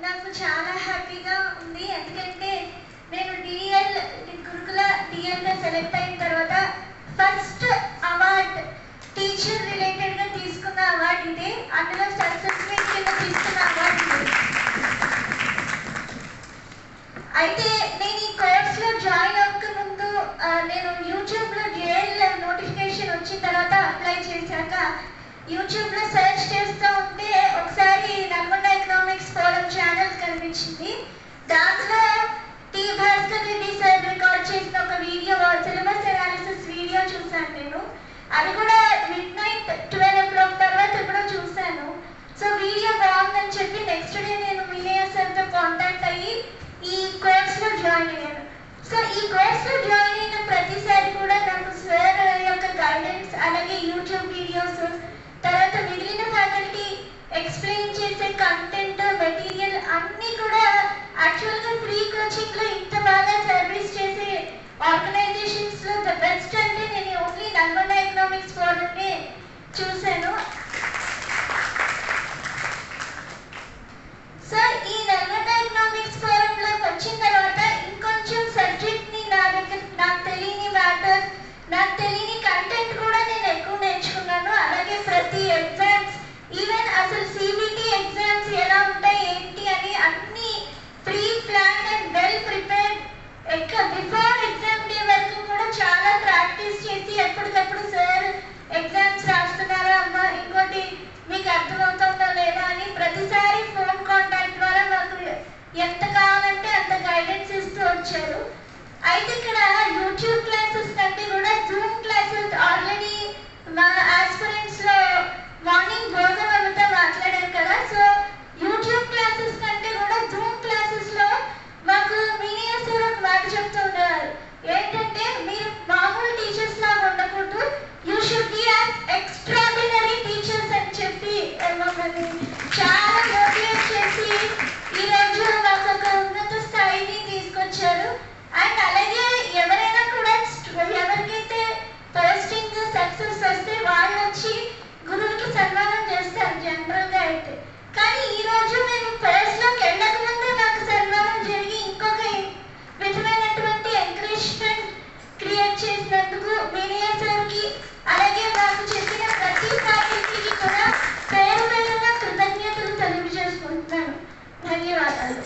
నాకు చాలా హ్యాపీగా ఉంది. ఎందుకంటే నేను డిఎల్ గురుకుల డిఎల్గా సెలెక్ట్ అయిన తర్వాత ఫస్ట్ అవార్డ్ టీచర్ రిలేటెడ్గా తీసుకున్న అవార్డు ఇదే. అందులో సక్సెస్ మీట్ కింద తీసుకున్న అవార్డు ఇది. అయితే నేను ఈ కోర్స్లో జాయిన్ అవ్వక ముందు నేను యూట్యూబ్లో జేఎల్ నోటిఫికేషన్ వచ్చిన తర్వాత అప్లై చేశాక యూట్యూబ్లో సెర్చ్ చేస్తూ ఉంటే ఒకసారి నల్గొండ ఎకనామిక్స్ ఫోరం ఛానల్ కనిపించింది. దాంట్లో T Bhaskar Reddy sir record చేసిన ఒక వీడియో, సిలబస్ అనాలిసిస్ వీడియో చూశాను నేను. అది కూడా midnight 12 o'clock తర్వాత ఎప్పుడో చూశాను. సో వీడియో బాగుందని చెప్పి నెక్స్ట్ డే నేను వినయ సార్తో కాంటాక్ట్ అయ్యి ఈ కోర్స్లో జాయిన్ అయ్యాను. సో ఈ కోర్స్లో జాయిన్ అయిన ప్రతిసారి కూడా నాకు సార్ యొక్క గైడెన్స్, అలాగే యూట్యూబ్ వీడియోస్, తర్వాత మిగిలిన ఫ్యాకల్టీ ఎక్స్ప్లెయిన్ చేసే కంటెంట్, మెటీరియల్ అన్నీ కూడా యాక్చువల్గా ఫ్రీ కోచింగ్లో ఇంత బాగా సర్వీస్ చేసే ఆర్గనైజేషన్స్లో ద బెస్ట్ అంటే నేను ఓన్లీ నల్గొండ ఎకనామిక్స్ ఫోరంనే చూశాను. సో ఈ నల్గొండ ఎకనామిక్స్ ఫోరంలోకి వచ్చిన తర్వాత ఇంకొంచెం సబ్జెక్ట్ని నాకు తెలియని మ్యాటర్, నాకు తెలియని కంటెంట్ కూడా నేను ఎక్కువ నేర్చుకున్నాను. అలాగే ప్రతి ఎగ్జామ్స్, ఈవెన్ అసలు సిబిటి ఎగ్జామ్స్ ఎలా ఉంటాయి ఏంటి అని అన్ని pre plan and well prepared. Before exam day వరకు కూడా చాలా ప్రాక్టీస్ చేసి ఎప్పటికప్పుడు సార్ ఎగ్జామ్స్ రాస్తున్నారా అమ్మా, ఇంకోటి మీకు అర్థమవుతుందా లేదా అని ప్రతిసారి ఫోన్ కాంటాక్ట్ ద్వారా మాకు ఎంత కావాలంటే అంత గైడెన్స్ ఇస్తూ వచ్చారు. అయితే ఇక్కడ యూట్యూబ్ క్లాసెస్ కంటే కూడా జూమ్ క్లాసెస్ ఆల్రెడీ మా ఆస్పిరెంట్స్లో మార్నింగ్ భోగవలతో మాట్లాడారు కదా. సో యూట్యూబ్ క్లాసెస్ కంటే కూడా జూమ్ క్లాసెస్లో మాకు వినయ సార్ ఒక మాట చెప్తూ ఉండేవారు. ఏంటంటే మీరు మామూలు టీచర్స్ లాగా ఉండకూడదు, you should be as extraordinary teachers అని చెప్పి మమ్మల్ని చాలా మోటివేట్ చేసి ఈరోజు మాకు ఒక ఉన్నత స్థాయిని తీసుకొచ్చారు. అండ్ అలాగే ఎవరైనా కూడా ఎవరికైతే పోస్టింగ్ సక్సెస్ వస్తే వాళ్ళు వచ్చి గురువుకి సన్మానం చేస్తారు జనరల్గా అయితే. కానీ ఈరోజు మేము కోర్స్లోకి వెళ్ళక ముందే నాకు సన్మానం జరిగి ఇంకొక విధమైనటువంటి ఎంకరేజ్మెంట్ క్రియేట్ చేసినందుకు వినయ సార్కి, అలాగే మాకు చెప్పిన ప్రతి ఫ్యాకల్టీకి కూడా పేరు పేరున కృతజ్ఞతలు తెలియజేసుకుంటున్నాను. ధన్యవాదాలు.